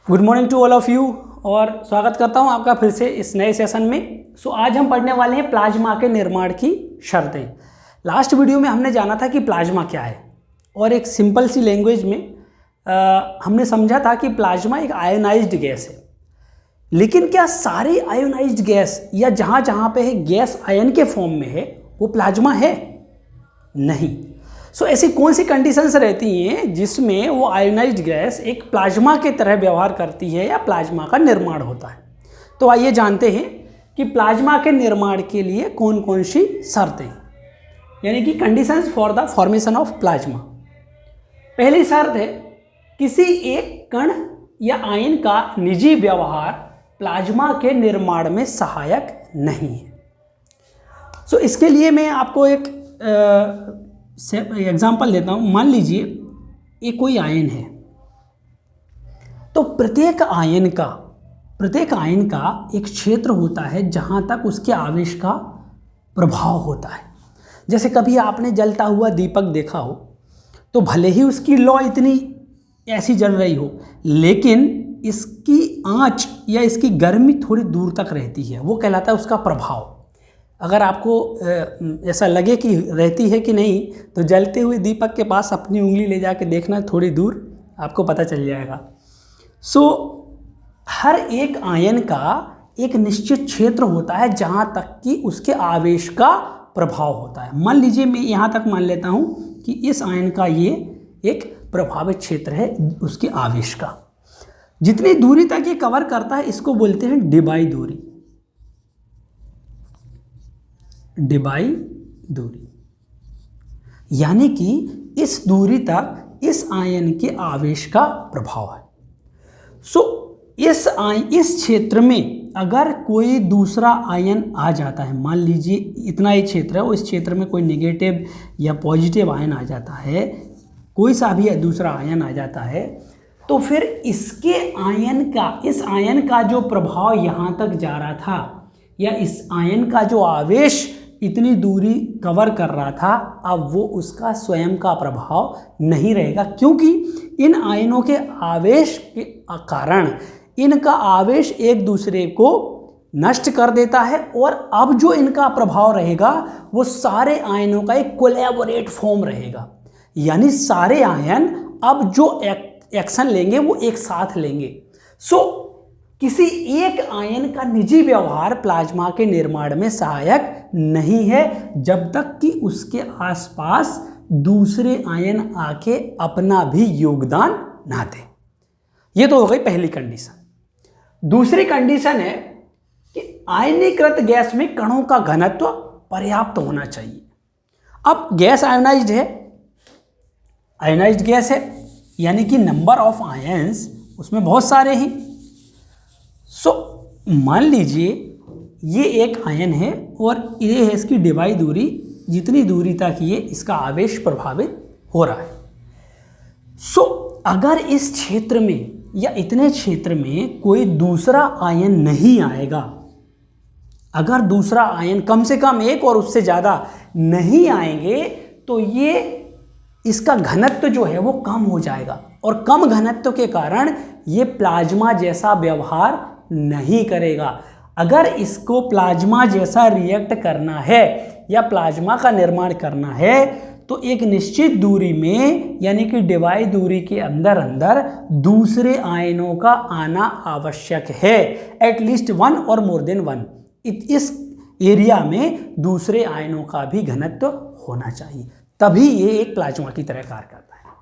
Good morning to all of you और स्वागत करता हूं आपका फिर से इस नए सेशन में। आज हम पढ़ने वाले हैं प्लाज्मा के निर्माण की शर्तें। लास्ट वीडियो में हमने जाना था कि प्लाज्मा क्या है और एक सिंपल सी लैंग्वेज में हमने समझा था कि प्लाज्मा एक आयोनाइज्ड गैस है। लेकिन क्या सारी आयोनाइज्ड गैस या जहाँ जहाँ पे है गैस आयन के फॉर्म में है वो प्लाज्मा है? नहीं। ऐसी कौन सी कंडीशंस रहती हैं जिसमें वो आयोनाइज्ड गैस एक प्लाज्मा के तरह व्यवहार करती है या प्लाज्मा का निर्माण होता है? तो आइए जानते हैं कि प्लाज्मा के निर्माण के लिए कौन कौन सी शर्तें, यानी कि conditions for the formation of plasma. पहली शर्त है किसी एक कण या आयन का निजी व्यवहार प्लाज्मा के निर्माण में सहायक नहीं है। इसके लिए मैं आपको एक एग्जाम्पल देता हूँ। मान लीजिए ये कोई आयन है, तो प्रत्येक आयन का एक क्षेत्र होता है जहाँ तक उसके आवेश का प्रभाव होता है। जैसे कभी आपने जलता हुआ दीपक देखा हो, तो भले ही उसकी लौ इतनी ऐसी जल रही हो, लेकिन इसकी आंच या इसकी गर्मी थोड़ी दूर तक रहती है, वो कहलाता है उसका प्रभाव। अगर आपको ऐसा लगे कि रहती है कि नहीं, तो जलते हुए दीपक के पास अपनी उंगली ले जाके देखना, थोड़ी दूर आपको पता चल जाएगा। हर एक आयन का एक निश्चित क्षेत्र होता है जहाँ तक कि उसके आवेश का प्रभाव होता है। मान लीजिए मैं यहाँ तक मान लेता हूँ कि इस आयन का ये एक प्रभावित क्षेत्र है उसके आवेश का। जितनी दूरी तक ये कवर करता है इसको बोलते हैं डिबाई दूरी। यानी कि इस दूरी तक इस आयन के आवेश का प्रभाव है। इस क्षेत्र में अगर कोई दूसरा आयन आ जाता है, मान लीजिए इतना ही क्षेत्र है और इस क्षेत्र में कोई नेगेटिव या पॉजिटिव आयन आ जाता है, कोई सा भी दूसरा आयन आ जाता है, तो फिर इस आयन का जो प्रभाव यहाँ तक जा रहा था या इस आयन का जो आवेश इतनी दूरी कवर कर रहा था, अब वो उसका स्वयं का प्रभाव नहीं रहेगा, क्योंकि इन आयनों के आवेश के कारण इनका आवेश एक दूसरे को नष्ट कर देता है और अब जो इनका प्रभाव रहेगा वो सारे आयनों का एक कोलैबोरेट फॉर्म रहेगा। यानी सारे आयन अब जो एक्शन लेंगे वो एक साथ लेंगे। किसी एक आयन का निजी व्यवहार प्लाज्मा के निर्माण में सहायक नहीं है जब तक कि उसके आसपास दूसरे आयन आके अपना भी योगदान ना दें। ये तो हो गई पहली कंडीशन। दूसरी कंडीशन है कि आयनीकृत गैस में कणों का घनत्व पर्याप्त होना चाहिए। अब गैस आयोनाइज्ड गैस है, यानी कि नंबर ऑफ आयंस उसमें बहुत सारे हैं। मान लीजिए ये एक आयन है और ये है इसकी डिबाई दूरी, जितनी दूरी तक ये इसका आवेश प्रभावित हो रहा है। अगर इस क्षेत्र में या इतने क्षेत्र में कोई दूसरा आयन नहीं आएगा, अगर दूसरा आयन कम से कम एक और उससे ज़्यादा नहीं आएंगे, तो ये इसका घनत्व जो है वो कम हो जाएगा और कम घनत्व के कारण ये प्लाज्मा जैसा व्यवहार नहीं करेगा। अगर इसको प्लाज्मा जैसा रिएक्ट करना है या प्लाज्मा का निर्माण करना है तो एक निश्चित दूरी में, यानी कि डिबाई दूरी के अंदर दूसरे आयनों का आना आवश्यक है। एटलीस्ट वन और मोर देन वन। इस एरिया में दूसरे आयनों का भी घनत्व होना चाहिए, तभी ये एक प्लाज्मा की तरह कार्य करता है।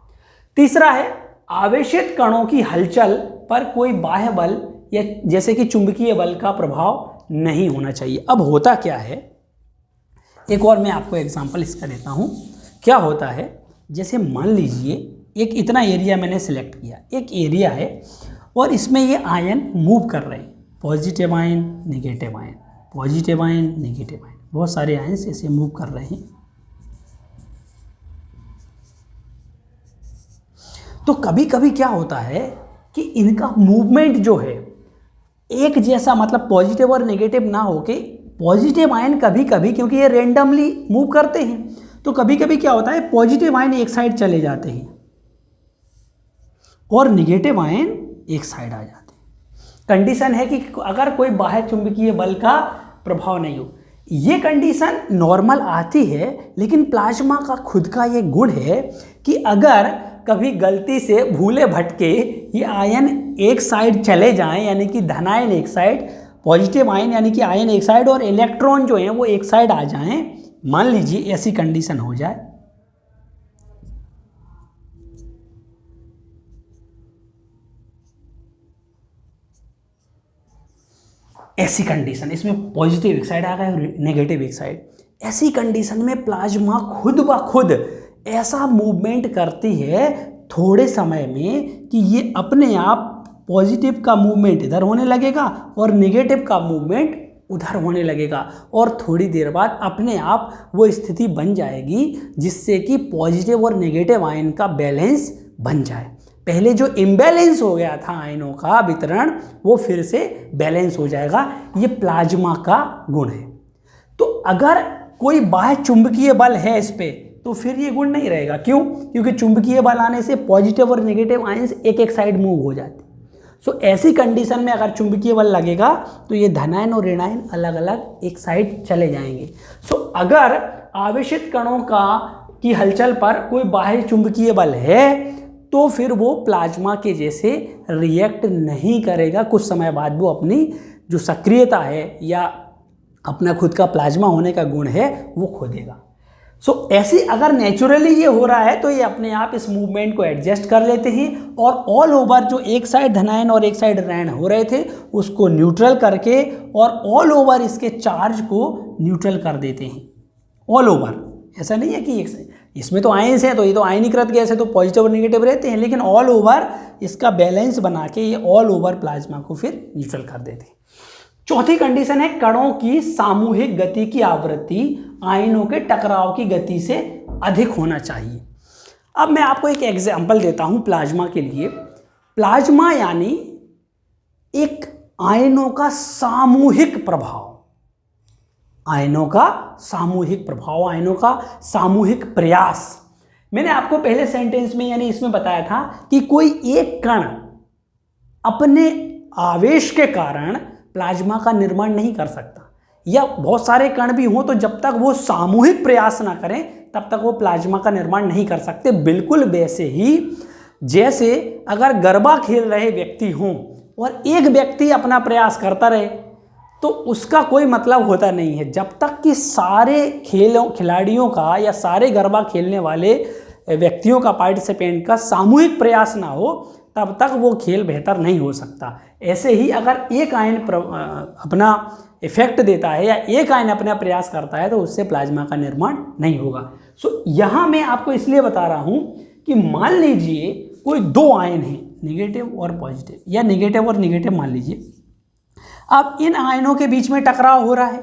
तीसरा है आवेशित कणों की हलचल पर कोई बाह्य बल या जैसे कि चुंबकीय बल का प्रभाव नहीं होना चाहिए। अब होता क्या है, एक और मैं आपको एग्जांपल इसका देता हूँ। क्या होता है, जैसे मान लीजिए एक इतना एरिया मैंने सिलेक्ट किया, एक एरिया है और इसमें ये आयन मूव कर रहे हैं, positive ion negative ion, positive ion negative ion, बहुत सारे आयन ऐसे मूव कर रहे हैं। तो कभी कभी क्या होता है कि इनका मूवमेंट जो है एक जैसा, मतलब पॉजिटिव और नेगेटिव ना होके, पॉजिटिव आयन कभी कभी, क्योंकि ये रेंडमली मूव करते हैं, तो कभी कभी क्या होता है पॉजिटिव आयन एक साइड चले जाते हैं और नेगेटिव आयन एक साइड आ जाते हैं। कंडीशन है कि अगर कोई बाह्य चुंबकीय बल का प्रभाव नहीं हो। ये कंडीशन नॉर्मल आती है, लेकिन प्लाज्मा का खुद का ये गुण है कि अगर कभी गलती से भूले भटके ये आयन एक साइड चले जाएं, यानी कि धन आयन एक साइड, पॉजिटिव आयन यानी कि आयन एक साइड और इलेक्ट्रॉन जो हैं वो एक साइड आ जाएं, मान लीजिए ऐसी कंडीशन हो जाए, ऐसी कंडीशन, इसमें पॉजिटिव एक साइड आ गया और नेगेटिव एक साइड, ऐसी कंडीशन में प्लाज्मा खुद ब खुद ऐसा मूवमेंट करती है थोड़े समय में कि ये अपने आप पॉजिटिव का मूवमेंट इधर होने लगेगा और नेगेटिव का मूवमेंट उधर होने लगेगा, और थोड़ी देर बाद अपने आप वो स्थिति बन जाएगी जिससे कि पॉजिटिव और नेगेटिव आयन का बैलेंस बन जाए। पहले जो इम्बैलेंस हो गया था आयनों का वितरण, वो फिर से बैलेंस हो जाएगा। ये प्लाज्मा का गुण है। तो अगर कोई बाह्य चुंबकीय बल है इस पे, तो फिर ये गुण नहीं रहेगा। क्यों? क्योंकि चुंबकीय बल आने से पॉजिटिव और नेगेटिव आयंस एक एक साइड मूव हो जाते। सो ऐसी कंडीशन में अगर चुंबकीय बल लगेगा तो ये धनायन और ऋणायन अलग अलग एक साइड चले जाएंगे। सो अगर आवेशित कणों की हलचल पर कोई बाह्य चुंबकीय बल है तो फिर वो प्लाज्मा के जैसे रिएक्ट नहीं करेगा। कुछ समय बाद वो अपनी जो सक्रियता है या अपना खुद का प्लाज्मा होने का गुण है वो खो देगा। सो ऐसी अगर नेचुरली ये हो रहा है तो ये अपने आप इस मूवमेंट को एडजस्ट कर लेते हैं और ऑल ओवर जो एक साइड धनायन और एक साइड ऋण हो रहे थे उसको न्यूट्रल करके और ऑल ओवर इसके चार्ज को न्यूट्रल कर देते हैं। ऑल ओवर, ऐसा नहीं है कि इसमें तो आयंस हैं तो ये तो आयनीकृत गैस है तो पॉजिटिव और नेगेटिव रहते हैं, लेकिन ऑल ओवर इसका बैलेंस बना के ये ऑल ओवर प्लाज्मा को फिर न्यूट्रल कर देते हैं। चौथी कंडीशन है कणों की सामूहिक गति की आवृत्ति आयनों के टकराव की गति से अधिक होना चाहिए। अब मैं आपको एक एग्जाम्पल देता हूं प्लाज्मा के लिए। प्लाज्मा यानी एक आयनों का सामूहिक प्रभाव, आयनों का सामूहिक प्रभाव, आयनों का सामूहिक प्रयास। मैंने आपको पहले सेंटेंस में यानी इसमें बताया था कि कोई एक कण अपने आवेश के कारण प्लाज्मा का निर्माण नहीं कर सकता, या बहुत सारे कण भी हों तो जब तक वो सामूहिक प्रयास ना करें तब तक वो प्लाज्मा का निर्माण नहीं कर सकते। बिल्कुल वैसे ही जैसे अगर गरबा खेल रहे व्यक्ति हों और एक व्यक्ति अपना प्रयास करता रहे तो उसका कोई मतलब होता नहीं है। जब तक कि सारे खिलाड़ियों का या सारे गरबा खेलने वाले व्यक्तियों का, पार्टिसिपेंट का सामूहिक प्रयास ना हो तब तक वो खेल बेहतर नहीं हो सकता। ऐसे ही अगर एक आयन अपना इफेक्ट देता है या एक आयन अपना प्रयास करता है तो उससे प्लाज्मा का निर्माण नहीं होगा। सो यहाँ मैं आपको इसलिए बता रहा हूँ कि मान लीजिए कोई दो आयन हैं, नेगेटिव और पॉजिटिव, या नेगेटिव और नेगेटिव मान लीजिए। अब इन आयनों के बीच में टकराव हो रहा है।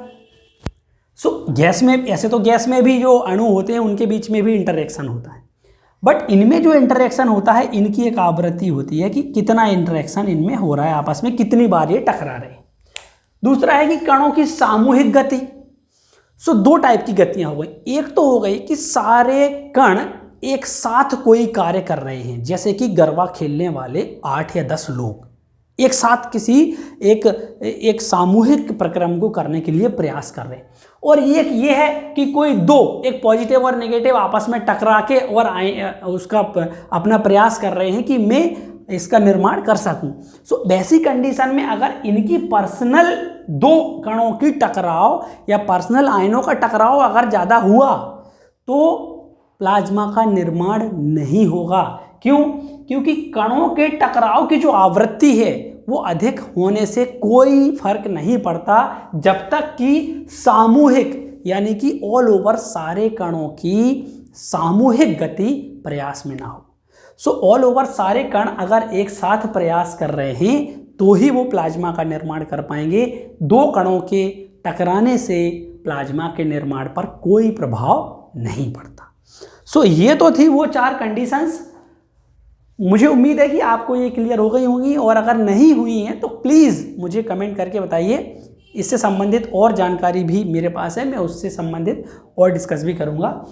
सो गैस में, ऐसे तो गैस में भी जो अणु होते हैं उनके बीच में भी इंटरेक्शन होता है, बट इनमें जो इंटरेक्शन होता है इनकी एक आवृत्ति होती है कि कितना इंटरेक्शन इनमें हो रहा है आपस में, कितनी बार ये टकरा रहे हैं। दूसरा है कि कणों की सामूहिक गति। सो दो टाइप की गतियां हो गई। एक तो हो गई कि सारे कण एक साथ कोई कार्य कर रहे हैं, जैसे कि गरबा खेलने वाले 8 या 10 लोग एक साथ किसी एक सामूहिक प्रक्रम को करने के लिए प्रयास कर रहे हैं। और एक ये है कि कोई दो, एक पॉजिटिव और नेगेटिव आपस में टकरा के और उसका अपना प्रयास कर रहे हैं कि मैं इसका निर्माण कर सकूं। सो वैसी कंडीशन में अगर इनकी पर्सनल दो कणों की टकराव या पर्सनल आयनों का टकराव अगर ज़्यादा हुआ तो प्लाज्मा का निर्माण नहीं होगा। क्यों? क्योंकि कणों के टकराव की जो आवृत्ति है वो अधिक होने से कोई फर्क नहीं पड़ता जब तक कि सामूहिक यानी कि ऑल ओवर सारे कणों की सामूहिक गति प्रयास में ना हो। सो ऑल ओवर सारे कण अगर एक साथ प्रयास कर रहे हैं तो ही वो प्लाज्मा का निर्माण कर पाएंगे। दो कणों के टकराने से प्लाज्मा के निर्माण पर कोई प्रभाव नहीं पड़ता। सो ये तो थी वो 4 कंडीशंस। मुझे उम्मीद है कि आपको ये क्लियर हो गई होंगी, और अगर नहीं हुई हैं तो प्लीज़ मुझे कमेंट करके बताइए। इससे संबंधित और जानकारी भी मेरे पास है, मैं उससे संबंधित और डिस्कस भी करूँगा।